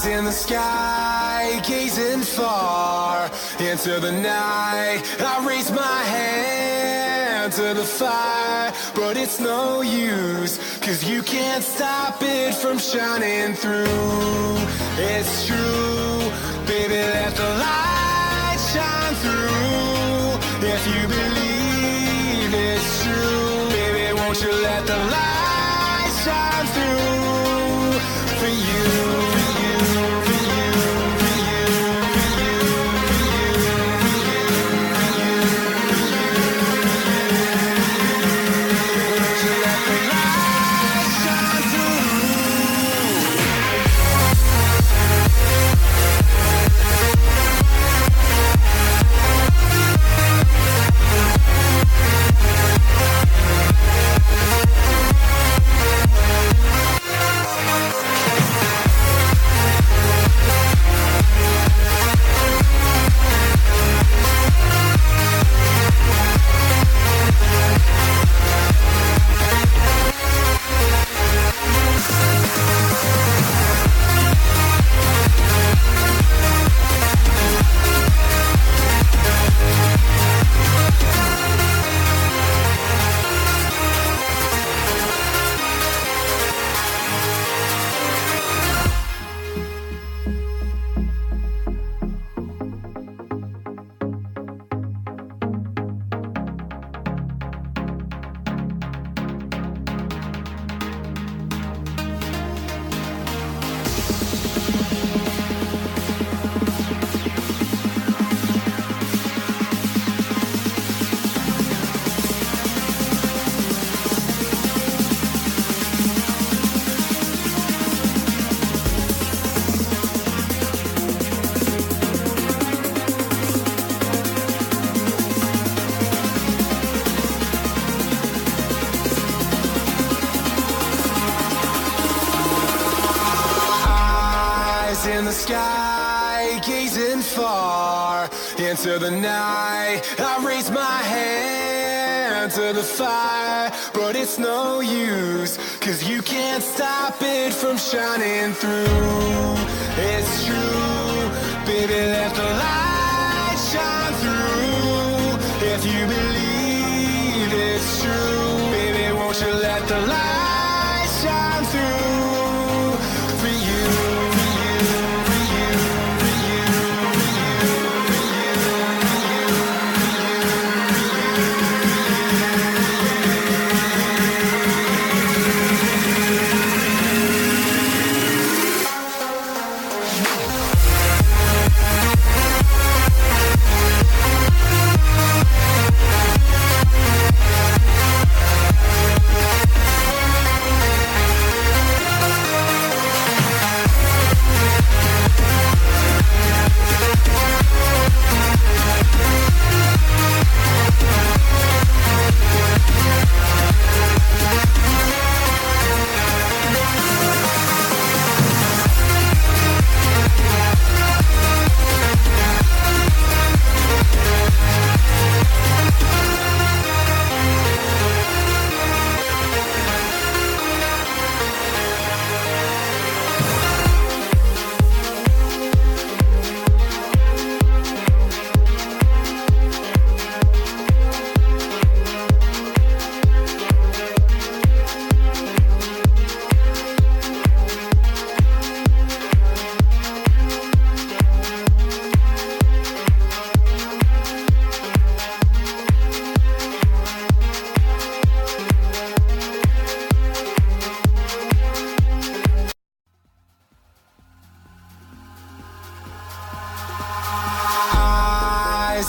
In the sky, gazing far into the night, I raise my hand to the fire, but it's no use, 'cause you can't stop it from shining through. It's true, baby, let the light shine through. If you believe it's true, baby, won't you let the light shine through for you. In the sky, gazing far into the night, I raise my hand to the fire, but it's no use, 'cause you can't stop it from shining through. It's true, baby, let the light shine through. If you believe it's true, baby, won't you let the light shine through for you.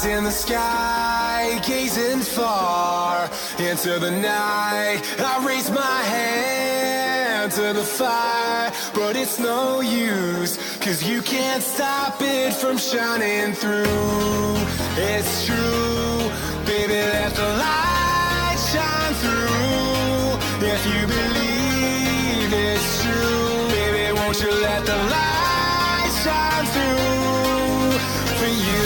In the sky, gazing far into the night, I raise my hand to the fire, but it's no use, 'cause you can't stop it from shining through. It's true, baby, let the light shine through. If you believe it's true, baby, won't you let the light shine through for you.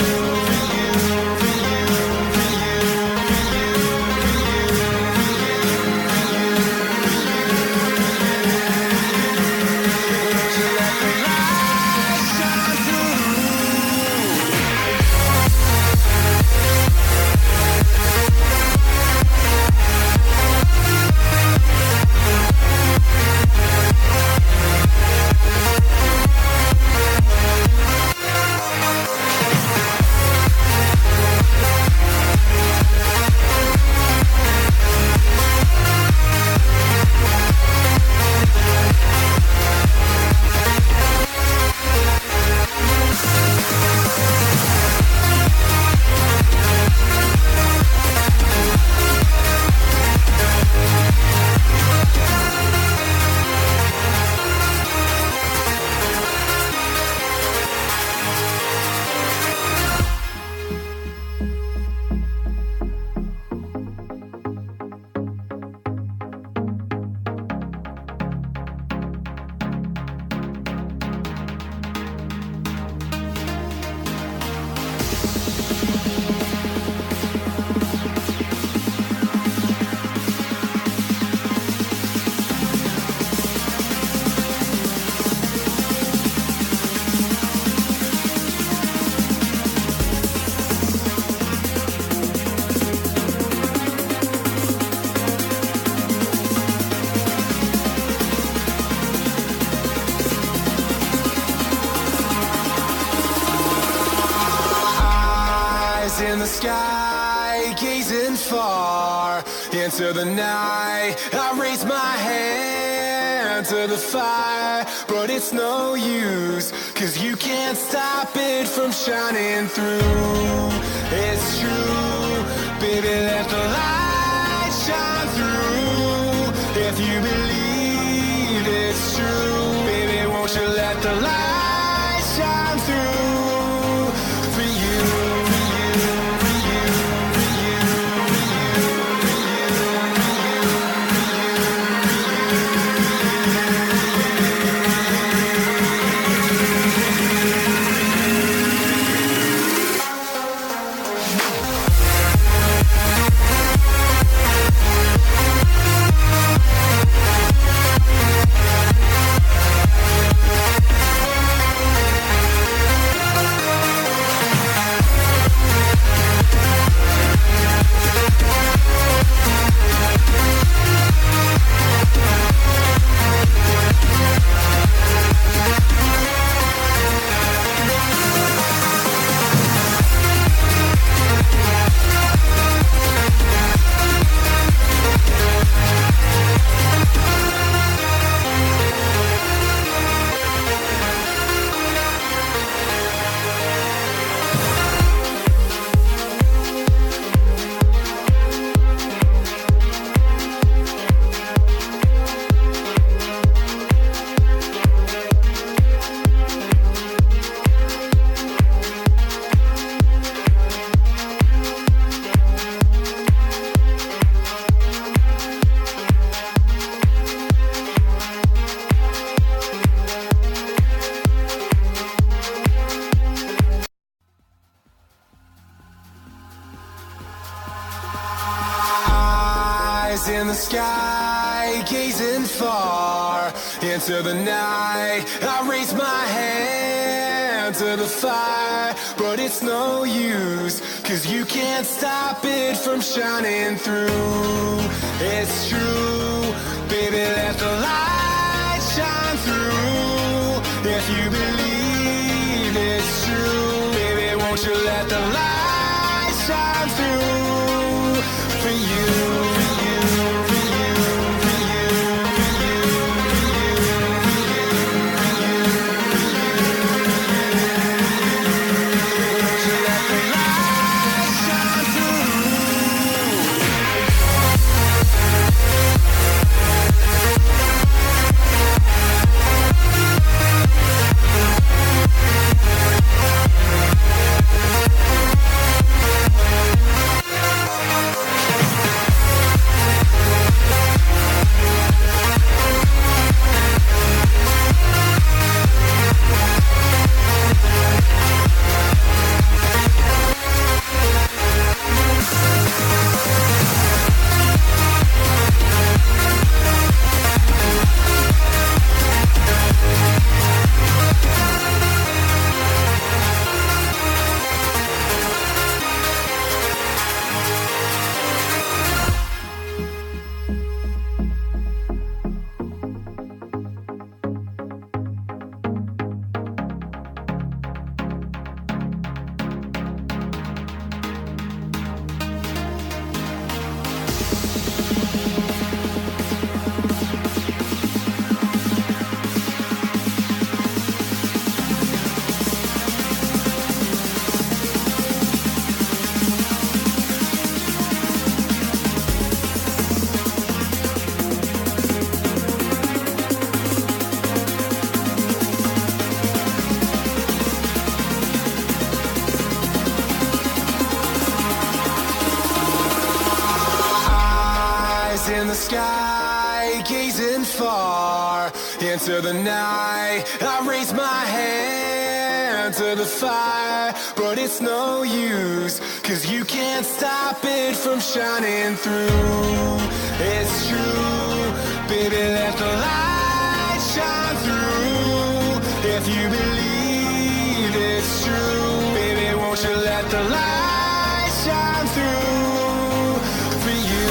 Let the light into the night. I raise my hand to the fire, but it's no use, 'cause you can't stop it from shining through. It's true, baby, let the light shine through. If you believe it's true, baby, won't you let the light shine through for you, for you, for you, for you, for you, for in the sky, gazing far into the night. I raise my hand to the fire, but it's no use, 'cause you can't stop it from shining through. It's true, baby, let the light shine through. If you believe it's true, baby, won't you let the light shine through for you. In the sky, gazing far into the night. I raise my hand to the fire, but it's no use, 'cause you can't stop it from shining through. It's true, baby, let the light shine through. If you believe it's true, baby, won't you let the light shine through for you.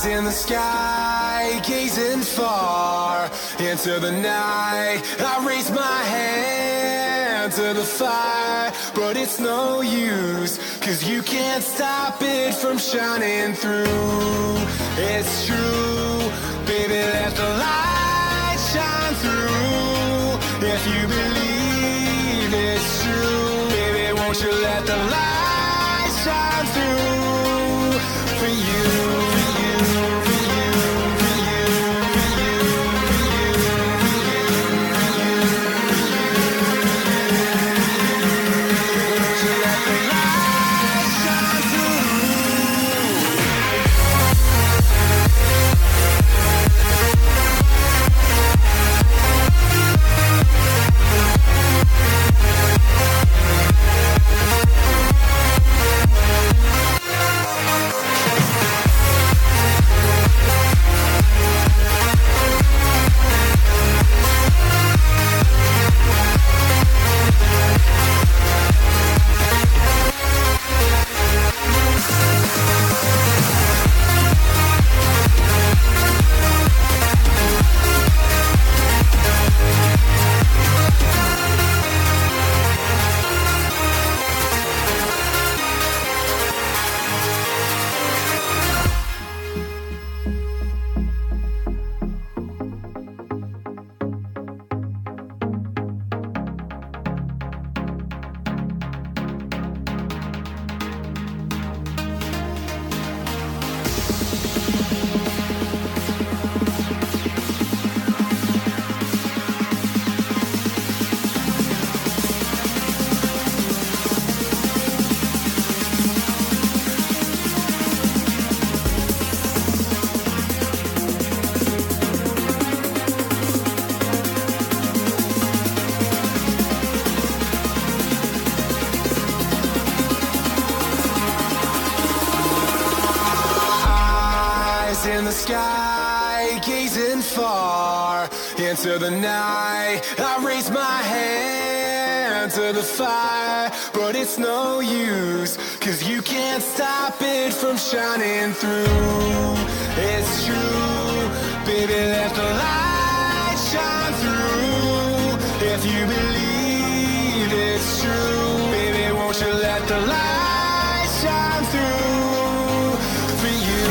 Eyes in the sky, gazing far into the night. I raise my hand to the fire, but it's no use, 'cause you can't stop it from shining through. It's true, baby, let the light shine through. If you believe it's true, baby, won't you let the light shine through for you, for you, for you, for you, for you, for you, for you, won't you let the light shine through? In the sky, gazing far into the night. I raise my hand to the fire, but it's no use, 'cause you can't stop it from shining through. It's true, baby, let the light shine through. If you believe it's true, baby, won't you let the light shine through for you.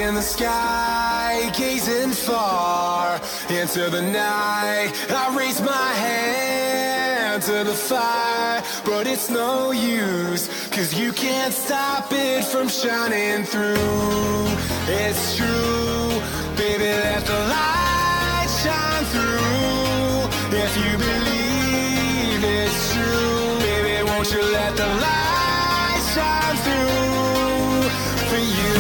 In the sky, gazing far into the night. I raise my hand to the fire, but it's no use, 'cause you can't stop it from shining through. It's true, baby, let the light shine through. If you believe it's true, baby, won't you let the light shine through for you.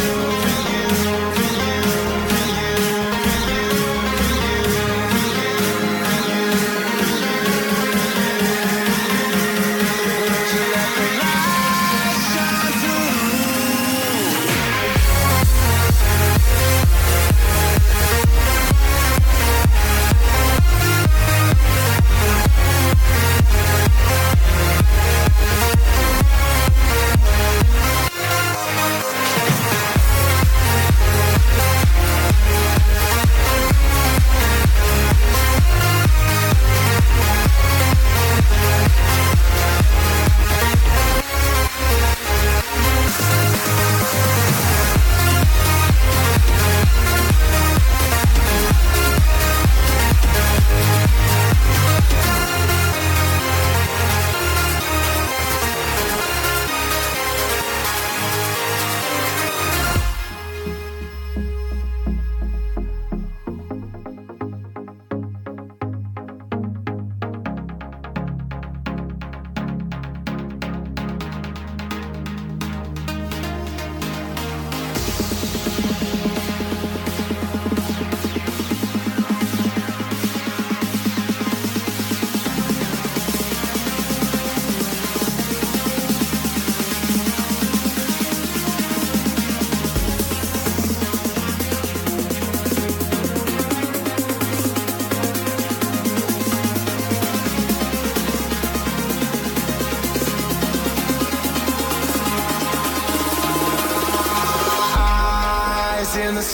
Let the light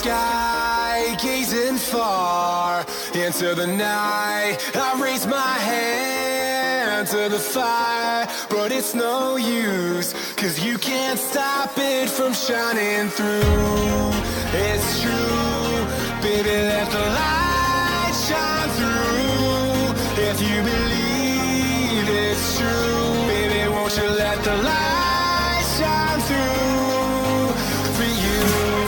sky, gazing far into the night. I raise my hand to the fire, but it's no use, 'cause you can't stop it from shining through. It's true, baby, let the light shine through. If you believe it's true, baby, won't you let the light shine through for you,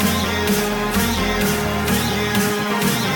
for you, for you, for you, for you,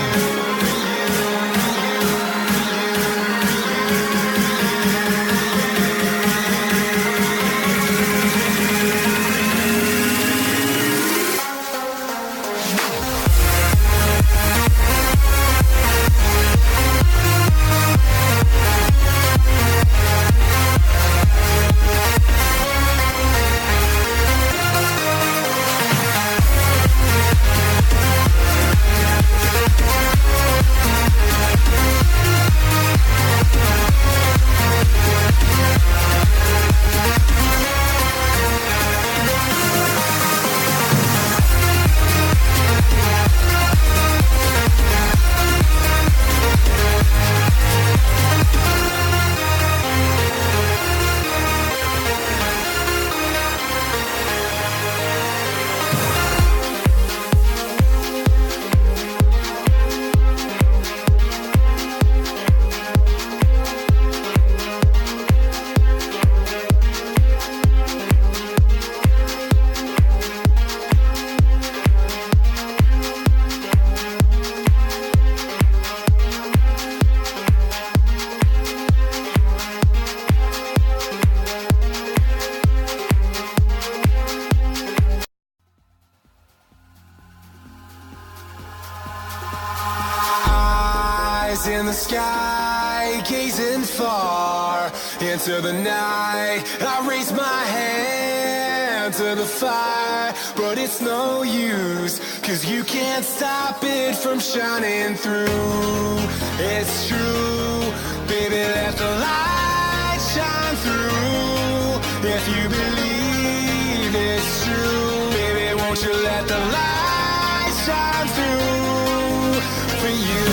in the sky, gazing far into the night. I raise my hand to the fire, but it's no use, 'cause you can't stop it from shining through. It's true, baby, let the light shine through. If you believe it's true, baby, won't you let the light shine through for you.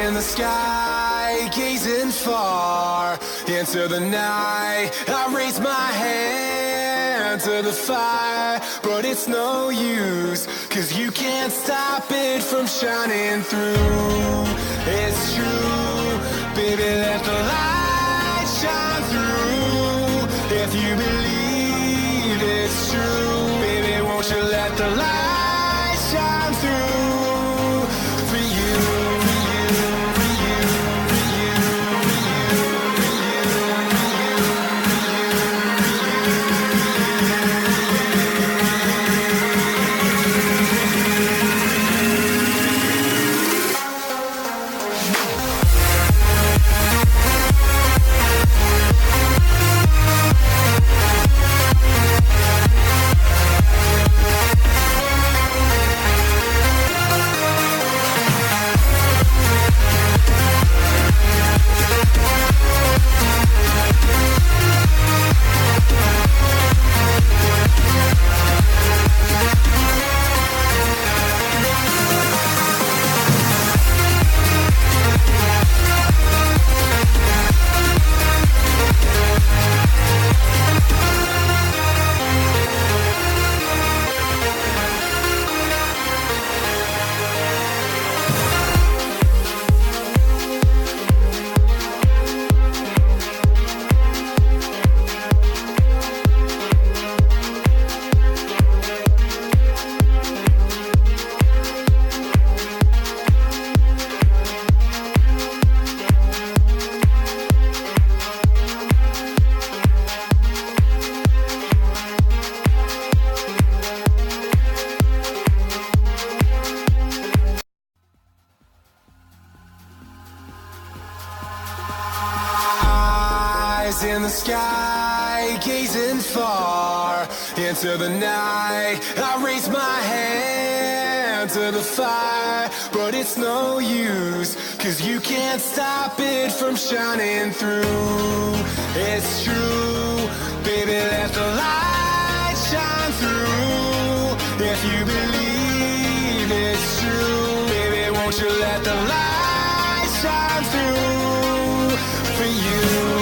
In the sky, gazing far into the night. I raise my hand to the fire, but it's no use, 'cause you can't stop it from shining through. It's true, baby, let the light shine through. If you believe it's true, baby, won't you let the light shine through for you. eyes in the sky, gazing far into the night. I raise my hand to the fire, but it's no use, 'cause you can't stop it from shining through. It's true, baby, let the light shine through. If you believe it's true, baby, won't you let the light shine through for you?